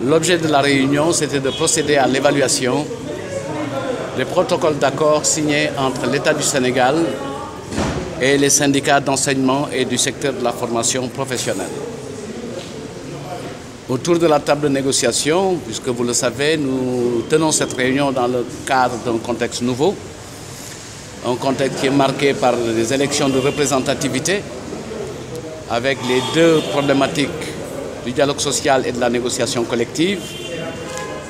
L'objet de la réunion, c'était de procéder à l'évaluation des protocoles d'accord signés entre l'État du Sénégal et les syndicats d'enseignement et du secteur de la formation professionnelle. Autour de la table de négociation, puisque vous le savez, nous tenons cette réunion dans le cadre d'un contexte nouveau, un contexte qui est marqué par les élections de représentativité, avec les deux problématiques du dialogue social et de la négociation collective.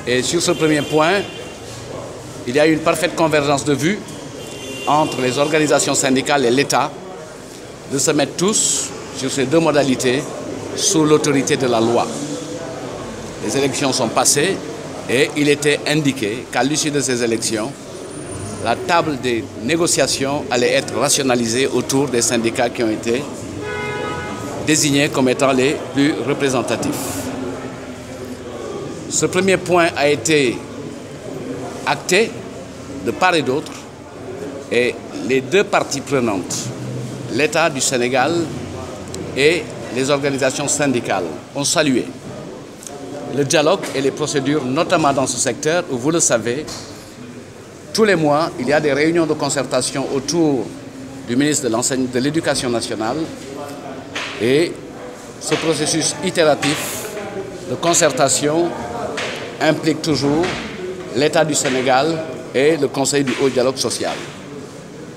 Et sur ce premier point, il y a une parfaite convergence de vues entre les organisations syndicales et l'État de se mettre tous sur ces deux modalités sous l'autorité de la loi. Les élections sont passées et il était indiqué qu'à l'issue de ces élections, la table des négociations allait être rationalisée autour des syndicats qui ont été désignés comme étant les plus représentatifs. Ce premier point a été acté de part et d'autre et les deux parties prenantes, l'État du Sénégal et les organisations syndicales, ont salué le dialogue et les procédures, notamment dans ce secteur où, vous le savez, tous les mois, il y a des réunions de concertation autour du ministre de l'Éducation nationale et ce processus itératif de concertation implique toujours l'État du Sénégal et le Conseil du haut dialogue social.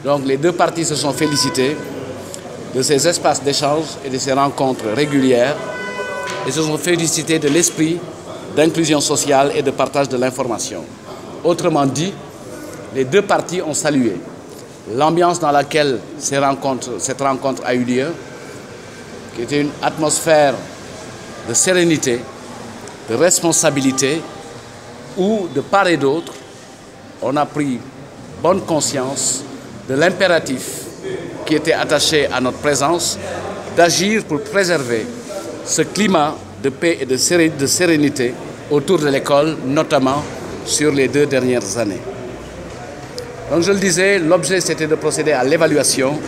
Donc les deux parties se sont félicitées de ces espaces d'échange et de ces rencontres régulières et se sont félicitées de l'esprit d'inclusion sociale et de partage de l'information. Autrement dit, les deux parties ont salué l'ambiance dans laquelle cette rencontre a eu lieu, qui était une atmosphère de sérénité, de responsabilité, où de part et d'autre, on a pris bonne conscience de l'impératif qui était attaché à notre présence d'agir pour préserver ce climat de paix et de sérénité autour de l'école, notamment sur les 2 dernières années. Donc je le disais, l'objet c'était de procéder à l'évaluation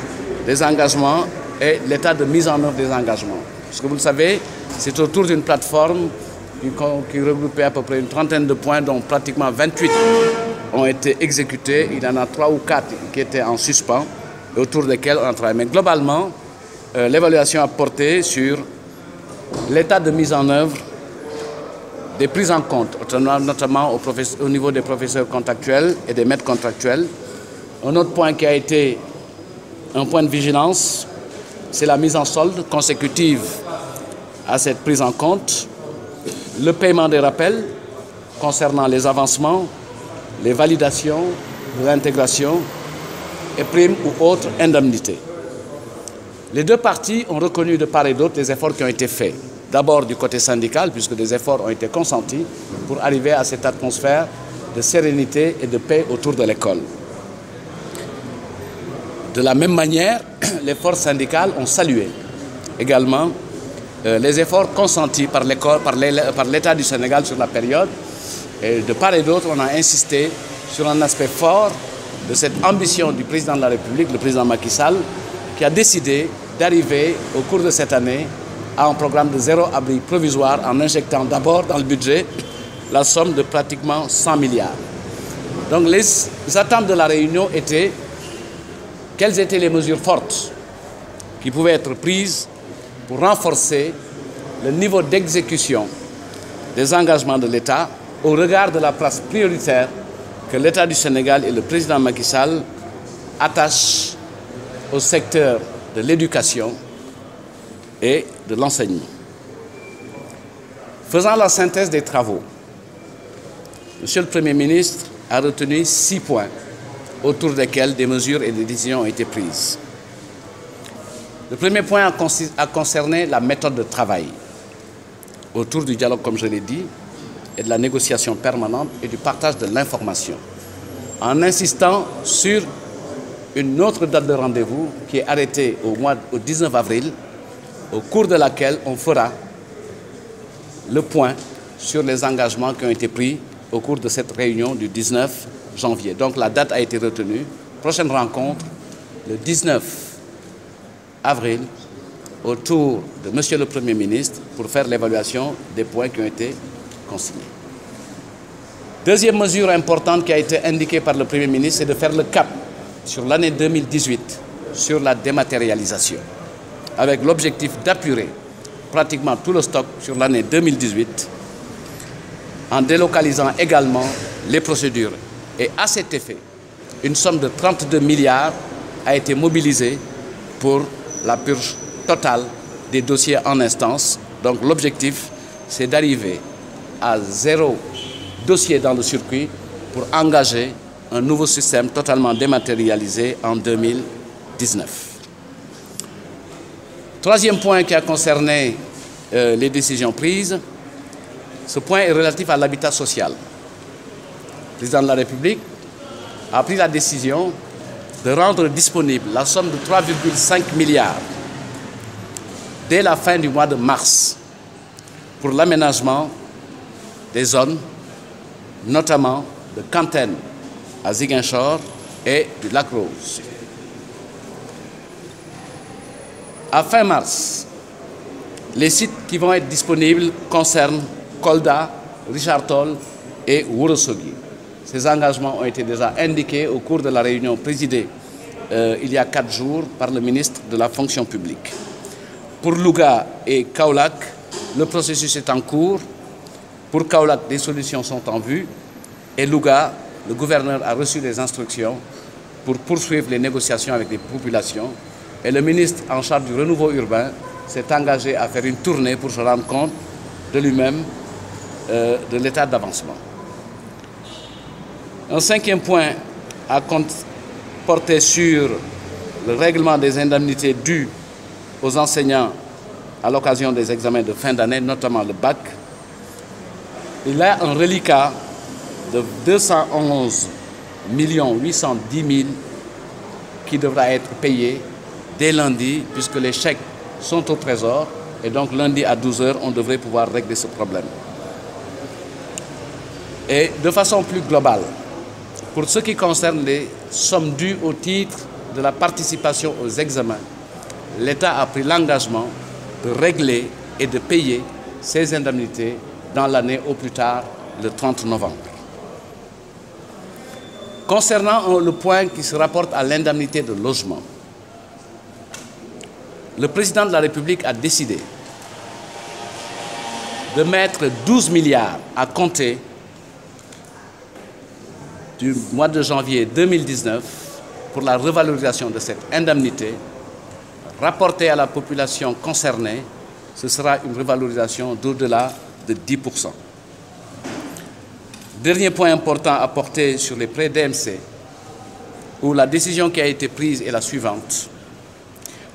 des engagements et l'état de mise en œuvre des engagements. Parce que vous le savez, c'est autour d'une plateforme qui regroupait à peu près une trentaine de points, dont pratiquement 28 ont été exécutés. Il y en a 3 ou 4 qui étaient en suspens, autour desquels on a travaillé. Mais globalement, l'évaluation a porté sur l'état de mise en œuvre des prises en compte, notamment au niveau des professeurs contractuels et des maîtres contractuels. Un autre point qui a été un point de vigilance, c'est la mise en solde consécutive à cette prise en compte, le paiement des rappels concernant les avancements, les validations de l'intégration et primes ou autres indemnités. Les deux parties ont reconnu de part et d'autre les efforts qui ont été faits. D'abord du côté syndical, puisque des efforts ont été consentis pour arriver à cette atmosphère de sérénité et de paix autour de l'école. De la même manière, les forces syndicales ont salué également les efforts consentis par l'État du Sénégal sur la période. Et de part et d'autre, on a insisté sur un aspect fort de cette ambition du président de la République, le président Macky Sall, qui a décidé d'arriver au cours de cette année à un programme de 0 abri provisoire en injectant d'abord dans le budget la somme de pratiquement 100 milliards. Donc les attentes de la réunion étaient quelles étaient les mesures fortes qui pouvaient être prises pour renforcer le niveau d'exécution des engagements de l'État au regard de la place prioritaire que l'État du Sénégal et le président Macky Sall attachent au secteur de l'éducation et de l'enseignement. Faisant la synthèse des travaux, Monsieur le Premier ministre a retenu 6 points autour desquels des mesures et des décisions ont été prises. Le premier point a concerné la méthode de travail autour du dialogue, comme je l'ai dit, et de la négociation permanente et du partage de l'information, en insistant sur une autre date de rendez-vous qui est arrêtée au 19 avril, au cours de laquelle on fera le point sur les engagements qui ont été pris au cours de cette réunion du 19 janvier. Donc la date a été retenue. Prochaine rencontre, le 19 avril, autour de Monsieur le Premier ministre, pour faire l'évaluation des points qui ont été consignés. Deuxième mesure importante qui a été indiquée par le Premier ministre, c'est de faire le cap sur l'année 2018 sur la dématérialisation, avec l'objectif d'apurer pratiquement tout le stock sur l'année 2018 en délocalisant également les procédures. Et à cet effet, une somme de 32 milliards a été mobilisée pour la purge totale des dossiers en instance. Donc l'objectif, c'est d'arriver à 0 dossier dans le circuit pour engager un nouveau système totalement dématérialisé en 2019. Troisième point qui a concerné les décisions prises, ce point est relatif à l'habitat social. Le président de la République a pris la décision de rendre disponible la somme de 3,5 milliards dès la fin du mois de mars pour l'aménagement des zones, notamment de Kantène à Ziguinchor et du Lac Rose. À fin mars, les sites qui vont être disponibles concernent Kolda, Richard Toll et Ourossogui. Ces engagements ont été déjà indiqués au cours de la réunion présidée il y a 4 jours par le ministre de la Fonction publique. Pour Louga et Kaolack, le processus est en cours. Pour Kaolack, des solutions sont en vue. Et Louga, le gouverneur a reçu des instructions pour poursuivre les négociations avec les populations. Et le ministre en charge du renouveau urbain s'est engagé à faire une tournée pour se rendre compte de lui-même de l'état d'avancement. Un cinquième point a porté sur le règlement des indemnités dues aux enseignants à l'occasion des examens de fin d'année, notamment le bac. Il y a un reliquat de 211 810 000 qui devra être payé dès lundi, puisque les chèques sont au trésor, et donc lundi à 12 h, on devrait pouvoir régler ce problème. Et de façon plus globale, pour ce qui concerne les sommes dues au titre de la participation aux examens, l'État a pris l'engagement de régler et de payer ces indemnités dans l'année au plus tard le 30 novembre. Concernant le point qui se rapporte à l'indemnité de logement, le président de la République a décidé de mettre 12 milliards à compter du mois de janvier 2019 pour la revalorisation de cette indemnité. Rapportée à la population concernée, ce sera une revalorisation d'au-delà de 10%. Dernier point important à porter sur les prêts DMC, où la décision qui a été prise est la suivante.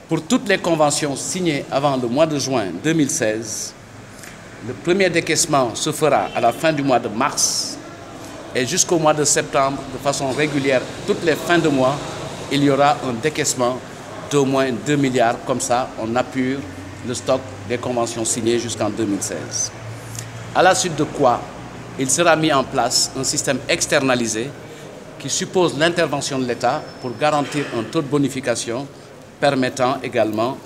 Pour toutes les conventions signées avant le mois de juin 2016, le premier décaissement se fera à la fin du mois de mars et jusqu'au mois de septembre, de façon régulière, toutes les fins de mois, il y aura un décaissement d'au moins 2 milliards. Comme ça, on appure le stock des conventions signées jusqu'en 2016. À la suite de quoi, il sera mis en place un système externalisé qui suppose l'intervention de l'État pour garantir un taux de bonification permettant également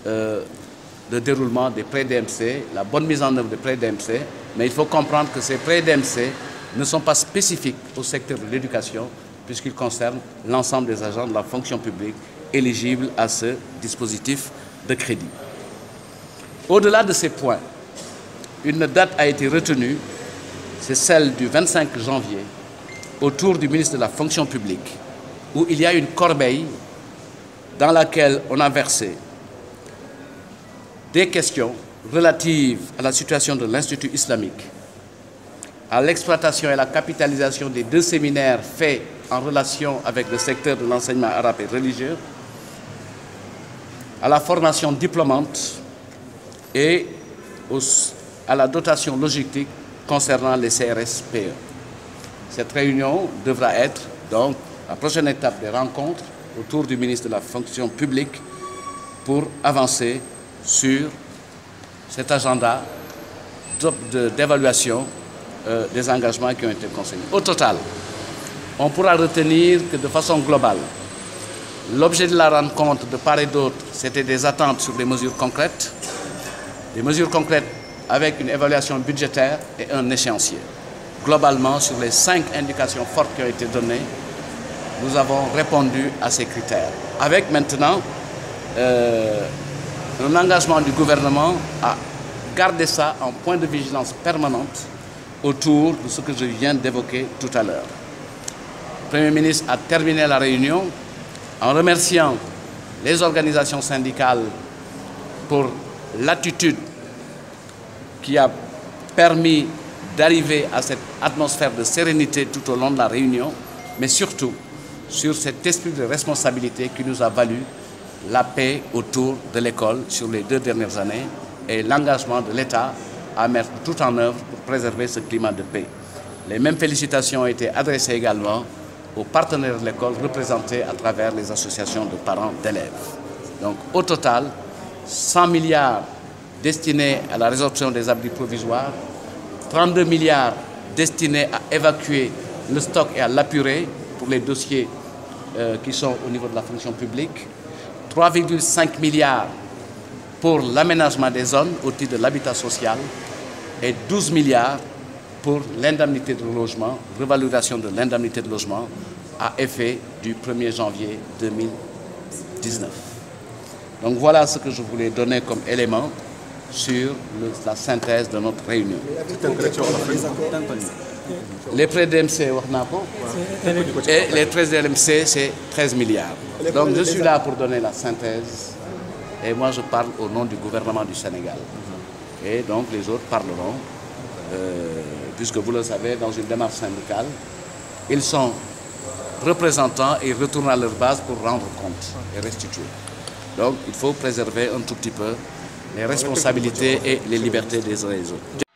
le déroulement des prêts DMC, la bonne mise en œuvre des prêts DMC. Mais il faut comprendre que ces prêts DMC ne sont pas spécifiques au secteur de l'éducation puisqu'ils concernent l'ensemble des agents de la fonction publique éligibles à ce dispositif de crédit. Au-delà de ces points, une date a été retenue, c'est celle du 25 janvier, autour du ministre de la Fonction publique, où il y a une corbeille dans laquelle on a versé des questions relatives à la situation de l'Institut islamique, à l'exploitation et la capitalisation des 2 séminaires faits en relation avec le secteur de l'enseignement arabe et religieux, à la formation diplômante et à la dotation logistique concernant les CRSPE. Cette réunion devra être donc la prochaine étape des rencontres autour du ministre de la Fonction publique pour avancer sur cet agenda d'évaluation des engagements qui ont été consignés. Au total, on pourra retenir que de façon globale, l'objet de la rencontre de part et d'autre, c'était des attentes sur des mesures concrètes avec une évaluation budgétaire et un échéancier. Globalement, sur les 5 indications fortes qui ont été données, nous avons répondu à ces critères. Avec maintenant un engagement du gouvernement à garder ça en point de vigilance permanente autour de ce que je viens d'évoquer tout à l'heure. Le Premier ministre a terminé la réunion en remerciant les organisations syndicales pour l'attitude qui a permis d'arriver à cette atmosphère de sérénité tout au long de la réunion, mais surtout sur cet esprit de responsabilité qui nous a valu la paix autour de l'école sur les 2 dernières années et l'engagement de l'État à mettre tout en œuvre pour préserver ce climat de paix. Les mêmes félicitations ont été adressées également aux partenaires de l'école représentés à travers les associations de parents d'élèves. Donc au total, 100 milliards destinés à la résorption des abris provisoires, 32 milliards destinés à évacuer le stock et à l'apurer pour les dossiers qui sont au niveau de la fonction publique, 3,5 milliards pour l'aménagement des zones au titre de l'habitat social et 12 milliards pour l'indemnité de logement, revalorisation de l'indemnité de logement à effet du 1er janvier 2019. Donc voilà ce que je voulais donner comme élément sur la synthèse de notre réunion. Les prêts d'MC, et les prêts d'MC, c'est 13 milliards. Donc je suis là pour donner la synthèse et moi je parle au nom du gouvernement du Sénégal. Et donc les autres parleront, puisque vous le savez, dans une démarche syndicale, ils sont représentants et ils retournent à leur base pour rendre compte et restituer. Donc il faut préserver un tout petit peu les responsabilités et les libertés des uns et des autres.